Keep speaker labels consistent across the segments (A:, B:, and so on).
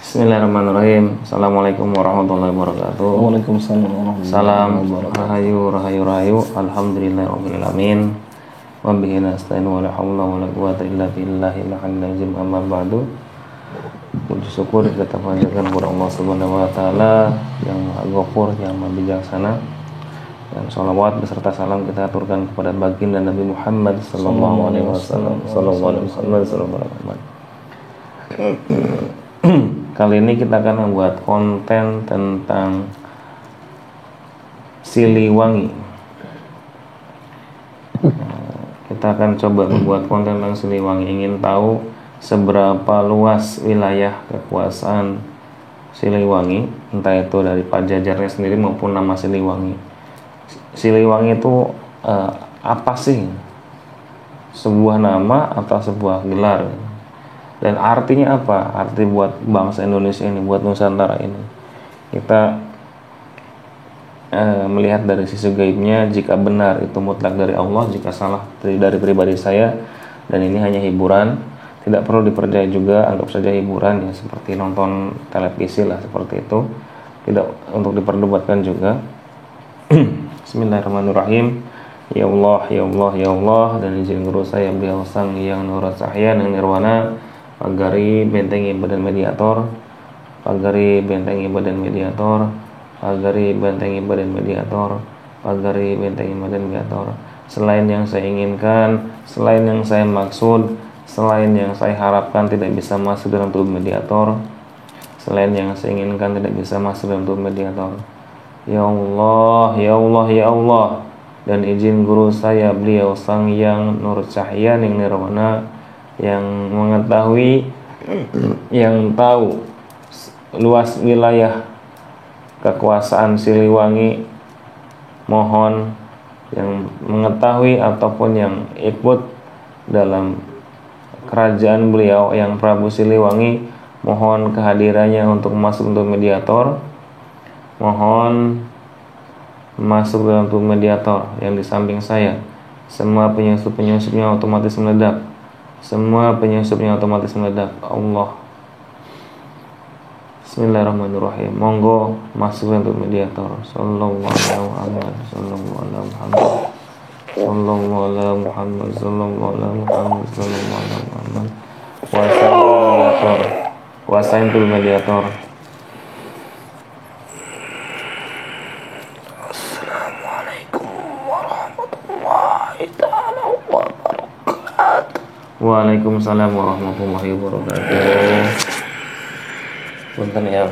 A: Bismillahirrahmanirrahim. Assalamualaikum warahmatullahi wabarakatuh.
B: Waalaikumsalam warahmatullahi
A: Salam
B: wabarakatuh.
A: rahayu. Alhamdulillahirabbil alamin. Wa bihi nasta'in wa la haula wa la quwwata illa billahil aliyyil azim. Amma ba'du. Puji syukur kita panjatkan kepada Allah Subhanahu wa taala yang Maha Ghafur, yang Maha bijaksana. Dan sholawat beserta salam kita aturkan kepada baginda Nabi Muhammad sallallahu alaihi wasallam. Kali ini kita akan membuat konten tentang Siliwangi. Kita akan coba membuat konten tentang Siliwangi. Ingin tahu seberapa luas wilayah kekuasaan Siliwangi, entah itu dari Pajajarnya sendiri maupun nama Siliwangi. Siliwangi itu apa sih? Sebuah nama atau sebuah gelar? Dan artinya apa? Arti buat bangsa Indonesia ini, buat Nusantara ini. Kita melihat dari sisi gaibnya, jika benar itu mutlak dari Allah, jika salah dari pribadi saya, dan ini hanya hiburan, tidak perlu dipercaya juga, anggap saja hiburan ya, seperti nonton televisi lah, seperti itu, tidak untuk diperdebatkan juga. Bismillahirrahmanirrahim. Ya Allah, ya Allah, ya Allah, dan izin guru saya beliau sang yang nurat sahyan yang nirwana, pagari bentengi badan mediator, pagari bentengi badan mediator, pagari bentengi badan mediator, pagari bentengi badan mediator. Selain yang saya inginkan, selain yang saya maksud, selain yang saya harapkan tidak bisa masuk dalam tubuh mediator, selain yang saya inginkan tidak bisa masuk dalam tubuh mediator. Ya Allah, ya Allah, ya Allah, dan izin guru saya beliau sang yang nur cahaya yang nirwana, yang mengetahui, yang tahu luas wilayah kekuasaan Siliwangi, mohon yang mengetahui ataupun yang ikut dalam kerajaan beliau yang Prabu Siliwangi, mohon kehadirannya untuk masuk untuk mediator, mohon masuk dalam tubuh mediator yang di samping saya. Semua penyusup-penyusupnya otomatis meledak. Semua penyusupnya otomatis meledak. Allah. Bismillahirrahmanirrahim. Monggo masuk untuk mediator. Sallallahu alaihi Muhammad. Sallallahu alaihi Muhammad. Sallallahu alaihi Muhammad. Sallallahu alaihi Muhammad. Kuasain tuh mediator.
B: Assalamualaikum warahmatullahi taala wabarakatuh.
A: Waalaikumsalam warahmatullahi wabarakatuh. Punten ya.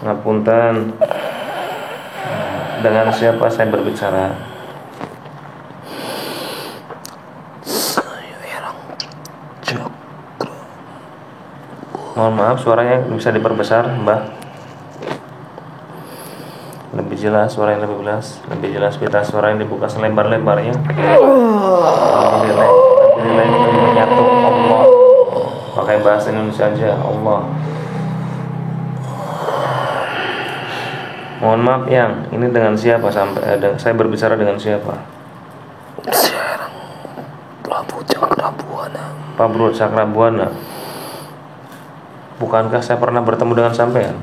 A: Ngapunten. Dengan siapa saya berbicara?
B: Saya Erang Cakra.
A: Mohon maaf, suaranya bisa diperbesar, Mbah. Lebih jelas, suara yang lebih jelas, pita suara yang dibuka selebar-lebarnya. Lebih menyatu Allah. Pakai bahasa Indonesia aja, Allah. Mohon maaf yang ini dengan siapa saya berbicara dengan siapa?
B: Serang Prabu Cakrabuana.
A: Prabu Cakrabuana. Bukankah saya pernah bertemu dengan sampean?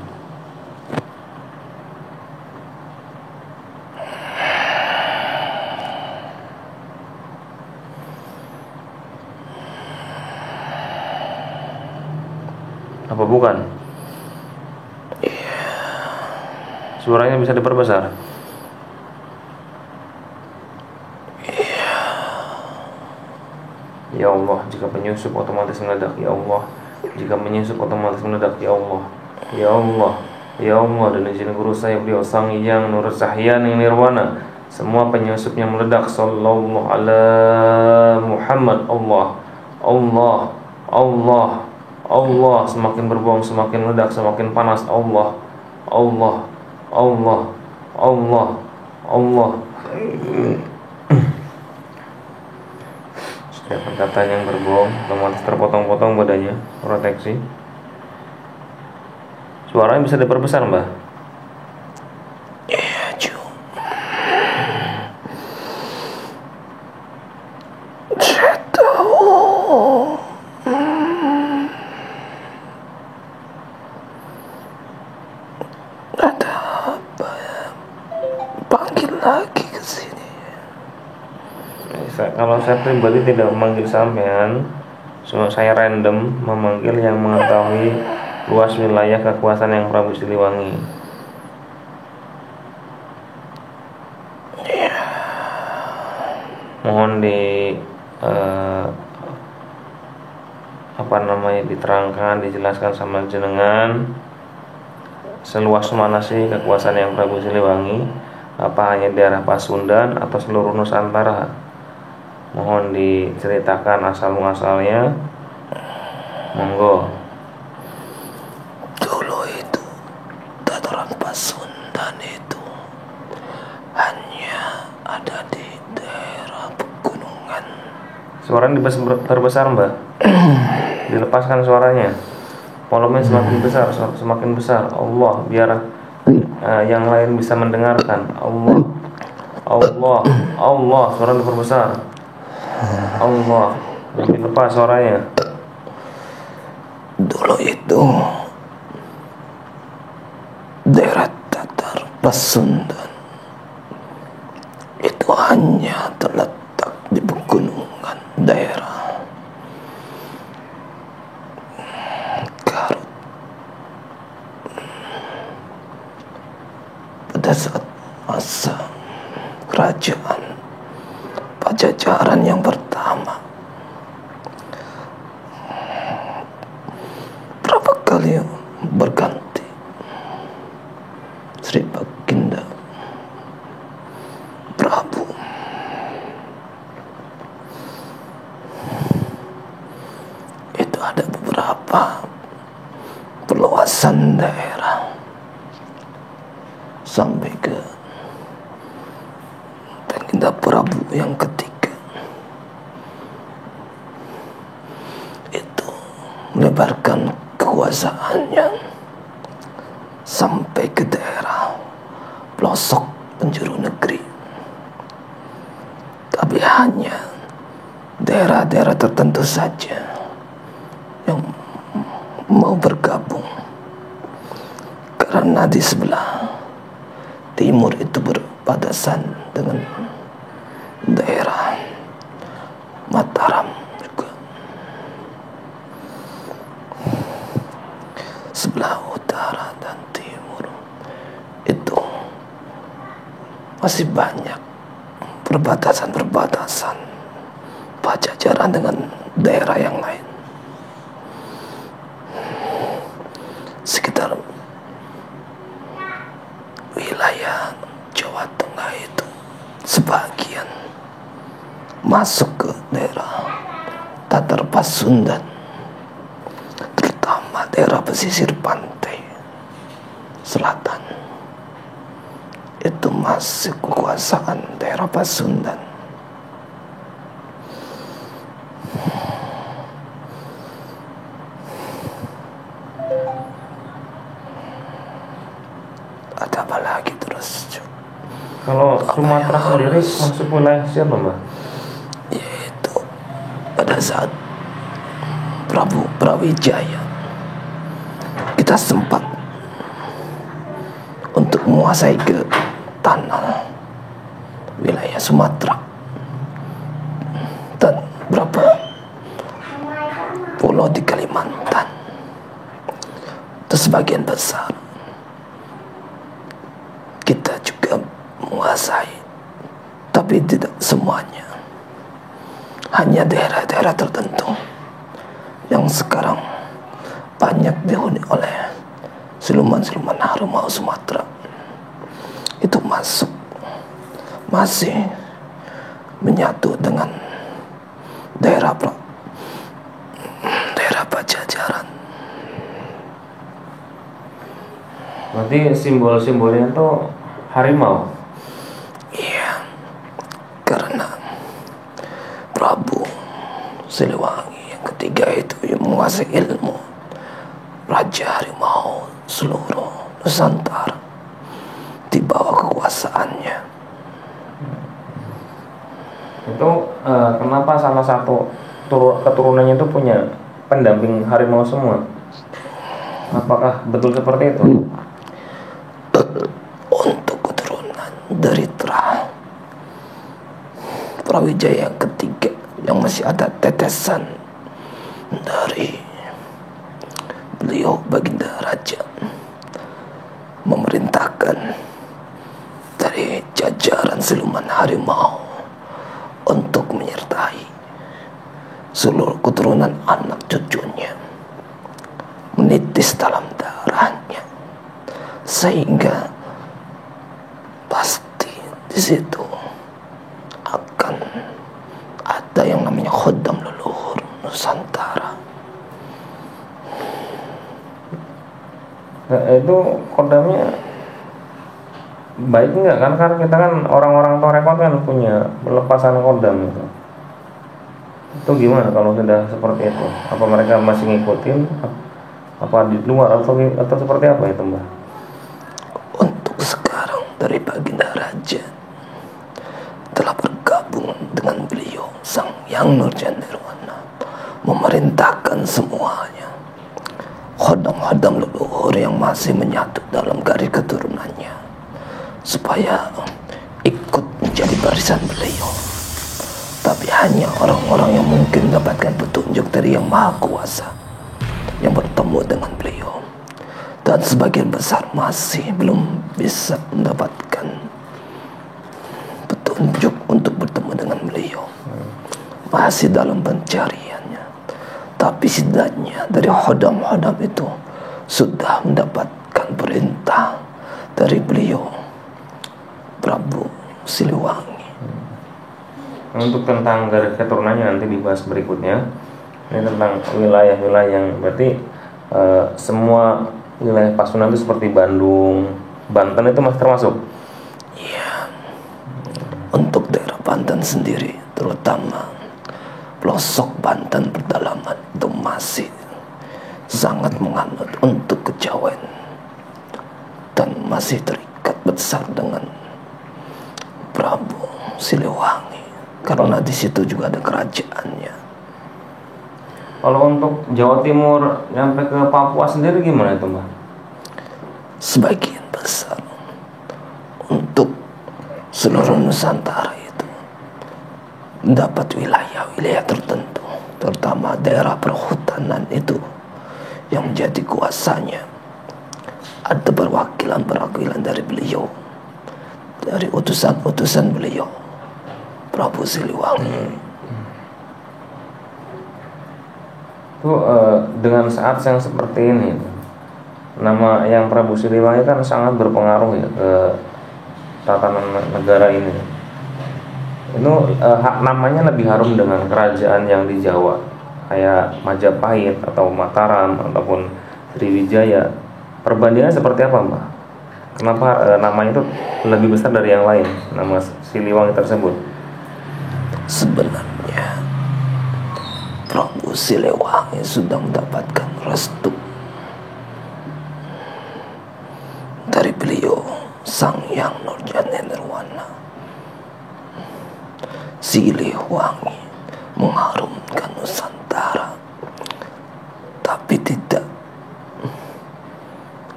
A: Apa bukan? Suaranya bisa diperbesar? Ya Allah, jika penyusup otomatis meledak. Ya Allah, jika menyusup otomatis meledak. Ya Allah, ya Allah, ya Allah, dan izin guru saya beliau sang yang nur cahaya yang nirwana, semua penyusupnya meledak. Sallallahu ala Muhammad. Allah, Allah, Allah, Allah, semakin berbohong semakin meledak, semakin panas. Allah, Allah, Allah, Allah, Allah. Setiap perkataan yang berbohong otomatis terpotong-potong badannya, proteksi. Suaranya bisa diperbesar, Mbah?
B: Iya, Ju. Saya tahu.
A: kalau saya pribadi tidak memanggil sampean, saya random memanggil yang mengetahui luas wilayah kekuasaan yang Prabu Siliwangi. Mohon diterangkan, dijelaskan sama jenengan seluas mana sih kekuasaan yang Prabu Siliwangi? Apa hanya daerah Pasundan atau seluruh Nusantara? Mohon diceritakan asal muasalnya. Monggo.
B: Dulu itu dataran Pasundan itu hanya ada di daerah pegunungan.
A: Suaranya terbesar, Mbak. Dilepaskan suaranya. Volume semakin besar, semakin besar. Allah, biar yang lain bisa mendengarkan. Allah, suara diperbesar. Allah, lebih lepas suaranya.
B: Dulu itu daerah datar Pasundan itu hanya terletak di pegunungan daerah Garut. Pada saat masa kerajaan Pajajaran yang pertama, berapa kali berganti Sri Baginda Prabu. Itu ada beberapa perluasan daerah sampai ke Baginda Prabu yang ketiga. Itu melebarkan kekuasaannya sampai ke daerah pelosok penjuru negeri. Tapi hanya daerah-daerah tertentu saja yang mau bergabung, karena di sebelah timur itu berbatasan dengan daerah Mataram juga. Sebelah utara dan timur itu masih banyak perbatasan Pajajaran dengan daerah yang lain. Sekitar wilayah Jawa Tengah itu sebagian masuk ke daerah Tatar Pasundan, terutama daerah pesisir pantai selatan. Itu masih kekuasaan daerah Pasundan. Ada apa lagi terus?
A: Kalau Sumatera sendiri masuk wilayah siapa, Mbak?
B: Yaitu pada saat Prabu Brawijaya, kita sempat untuk menguasai ke tanah wilayah Sumatera dan berapa pulau di Kalimantan. Itu sebagian besar kita juga menguasai, tapi tidak semuanya. Hanya daerah-daerah tertentu yang sekarang banyak dihuni oleh siluman-siluman harimau Sumatera itu masih menyatu dengan daerah Pajajaran.
A: Berarti simbol-simbolnya tuh harimau.
B: Iya, karena Prabu Siliwangi yang ketiga itu yang menguasai ilmu Raja Harimau seluruh Nusantara di bawah kekuasaannya.
A: Itu kenapa salah satu keturunannya itu punya pendamping harimau semua? Apakah betul seperti itu?
B: Untuk keturunan dari Brawijaya yang ketiga yang masih ada tetesan dari beliau Baginda Raja memerintahkan dari jajaran siluman harimau untuk menyertai seluruh keturunan anak cucunya, menitis dalam darahnya, sehingga pasti di situ akan ada yang namanya khodam leluhur Nusantara.
A: Nah, itu kodamnya baik nggak? Karena kita kan orang-orang Torekot kan punya pelepasan kodam itu. Itu gimana kalau sudah seperti itu? Apa mereka masih ngikutin? Apa di luar atau seperti apa itu, Mbah?
B: Untuk sekarang dari Baginda Raja telah bergabung dengan beliau Sang Yang Nurjanirwana, memerintahkan semuanya khodam-khodam leluhur yang masih menyatu dalam garis keturunannya supaya ikut menjadi barisan beliau. Tapi hanya orang-orang yang mungkin mendapatkan petunjuk dari Yang Maha Kuasa yang bertemu dengan beliau, dan sebagian besar masih belum bisa mendapatkan petunjuk untuk bertemu dengan beliau, masih dalam pencariannya. Tapi setidaknya dari khodam-khodam itu sudah mendapatkan perintah dari beliau Prabu Siliwangi.
A: Untuk tentang garis keturunannya nanti dibahas berikutnya. Ini tentang wilayah-wilayah yang berarti semua wilayah Pasundan itu seperti Bandung, Banten itu masih termasuk.
B: Ya, untuk daerah Banten sendiri, terutama pelosok Banten pedalaman itu masih sangat menganut untuk kejawen dan masih terikat besar dengan Prabu Siliwangi karena di situ juga ada kerajaannya.
A: Kalau untuk Jawa Timur sampai ke Papua sendiri gimana itu, Mbak?
B: Sebagian besar untuk seluruh Nusantara itu mendapat wilayah-wilayah tertentu, terutama daerah perhutanan itu yang menjadi kuasanya. Ada perwakilan-perwakilan dari beliau, dari utusan-utusan beliau Prabu Siliwangi.
A: Itu dengan saat yang seperti ini, nama yang Prabu Siliwangi kan sangat berpengaruh ya ke tatanan negara ini. Itu namanya lebih harum dengan kerajaan yang di Jawa, kayak Majapahit atau Mataram ataupun Sriwijaya. Perbandingan seperti apa, Mbak? Kenapa namanya itu lebih besar dari yang lain, nama Siliwangi tersebut?
B: Sebenarnya Prabu Siliwangi sudah mendapatkan restu dari beliau Sang Yang Nurjanirwana. Siliwangi mengharumkan Nusantara, tapi tidak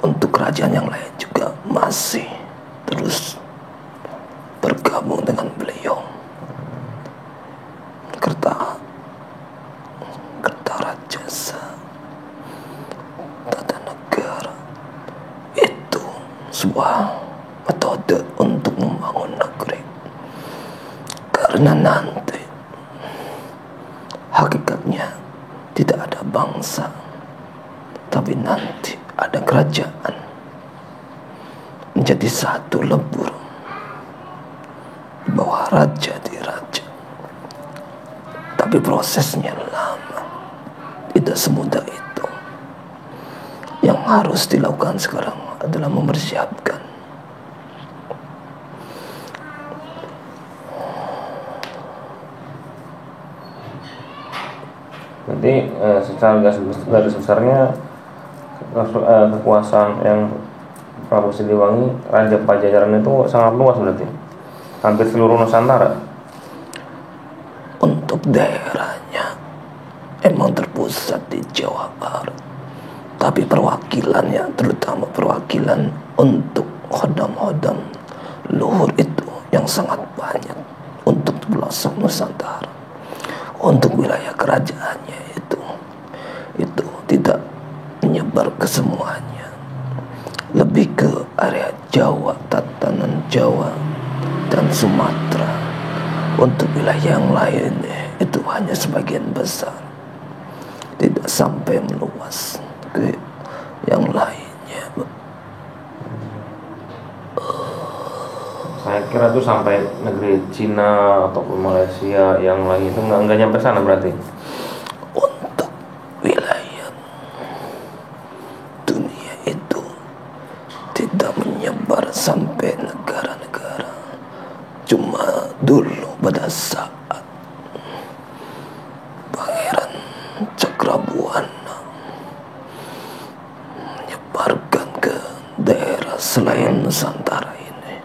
B: untuk kerajaan yang lain juga masih terus bergabung dengan beliau. Kertarajasa, tata negara itu sebuah metode untuk membangun negeri, karena nanti hakikatnya tidak ada bangsa, tapi nanti ada kerajaan menjadi satu lebur di bawah raja di raja. Tapi prosesnya lama, tidak semudah itu. Yang harus dilakukan sekarang adalah mempersiapkan.
A: Jadi secara garis besarnya kekuasaan yang Prabu Siliwangi, Raja Pajajaran itu sangat luas berarti, hampir seluruh Nusantara.
B: Untuk daerahnya emang terpusat di Jawa Barat, tapi perwakilannya, terutama perwakilan untuk khodam-khodam luhur itu yang sangat banyak untuk pelosok Nusantara. Untuk wilayah kerajaannya itu tidak menyebar ke semuanya, lebih ke area Jawa, tatanan Jawa dan Sumatera. Untuk wilayah yang lain itu hanya sebagian besar, tidak sampai meluas ke yang lainnya.
A: Saya kira itu sampai negeri Cina ataupun Malaysia yang lain itu nggak nyampe sana berarti.
B: Untuk wilayah dunia itu tidak menyebar sampai negara-negara. Cuma dulu pada saat Pangeran Cakrabuana menyebarkan ke daerah selain Nusantara ini,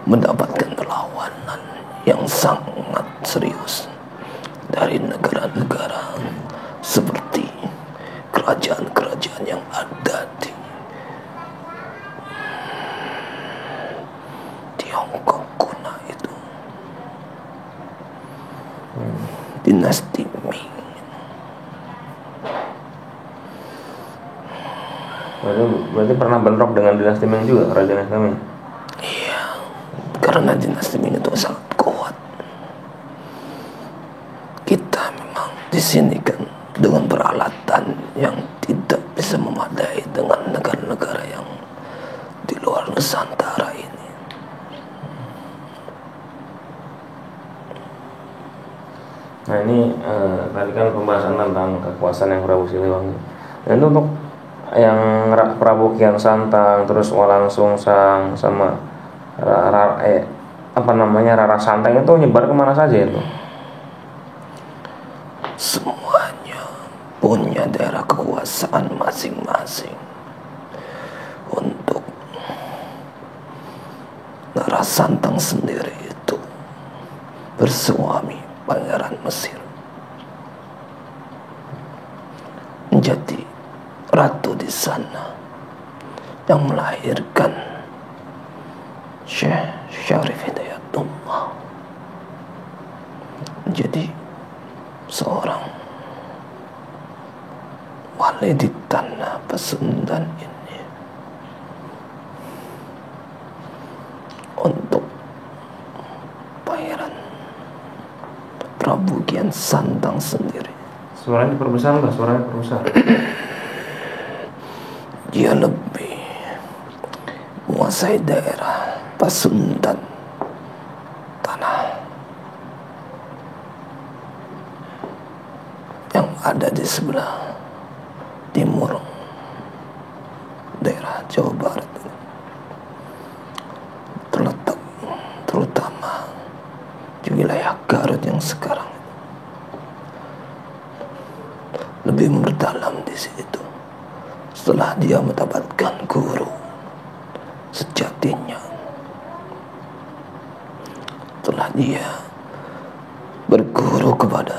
B: mendapatkan perlawanan yang sangat serius dari negara-negara seperti kerajaan-kerajaan yang ada di Tiongkok kuno itu, dinasti Ming.
A: Berarti pernah bentrok dengan dinasti Ming juga, kerajaan dinasti Ming.
B: Iya, karena dinasti Ming itu sangat kuat. Kita memang di sini kan dengan peralatan yang tidak bisa memadai dengan negara-negara yang di luar Nusantara ini.
A: Nah ini tadi kan pembahasan tentang kekuasaan yang Prabu Siliwangi. Dan itu untuk yang Prabu Kian Santang, terus Walang Sungsang sama Rara Santang itu nyebar kemana saja itu?
B: Semuanya punya daerah kekuasaan masing-masing. Untuk Rara Santang sendiri itu bersuami Pangeran Mesir, menjadi ratu di sana, yang melahirkan Syekh Syarif Hidayatullah menjadi seorang wali di tanah Pasundan ini. Untuk Pangeran Prabu Kian Santang sendiri,
A: Suaranya diperbesar nggak? Suaranya diperbesar.
B: dia lebih menguasai daerah Pasundan, tanah yang ada di sebelah timur daerah Jawa Barat, terletak terutama di wilayah Garut yang sekarang lebih mendalam di situ. Setelah dia mendapatkan guru sejatinya, setelah dia berguru kepada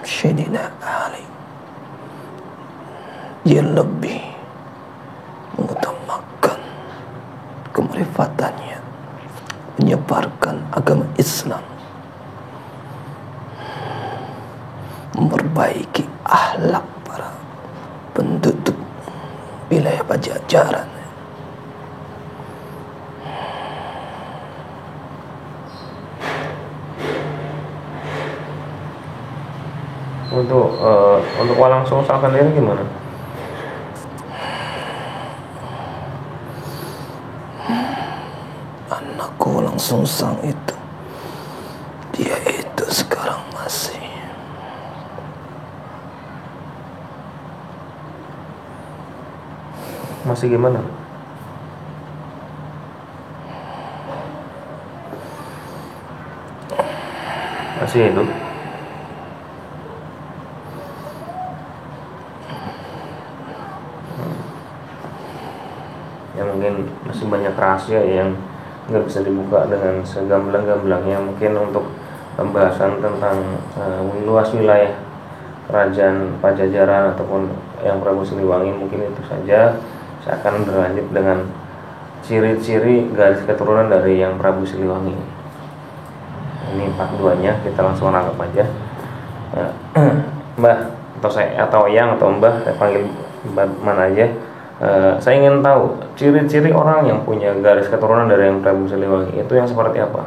B: Sayyidina Ali, dia lebih mengutamakan kemarifatannya, menyebarkan agama Islam, memperbaiki akhlak para penduduk wilayah Pajajaran.
A: Untuk Walang Sungsang sendiri gimana?
B: Anakku Walang Sungsang itu, dia itu sekarang
A: masih gimana? Masih hidup? Ya mungkin masih banyak rahasia yang nggak bisa dibuka dengan segamblang-gamblangnya. Mungkin untuk pembahasan tentang luas wilayah kerajaan Pajajaran ataupun yang Prabu Siliwangi mungkin itu saja. Saya akan berlanjut dengan ciri-ciri garis keturunan dari yang Prabu Siliwangi. 42-nya, kita langsung rangkap aja. Mbah atau Yang atau Mbah, saya panggil Mbah mana aja. Saya ingin tahu ciri-ciri orang yang punya garis keturunan dari yang Prabu Siliwangi itu yang seperti apa?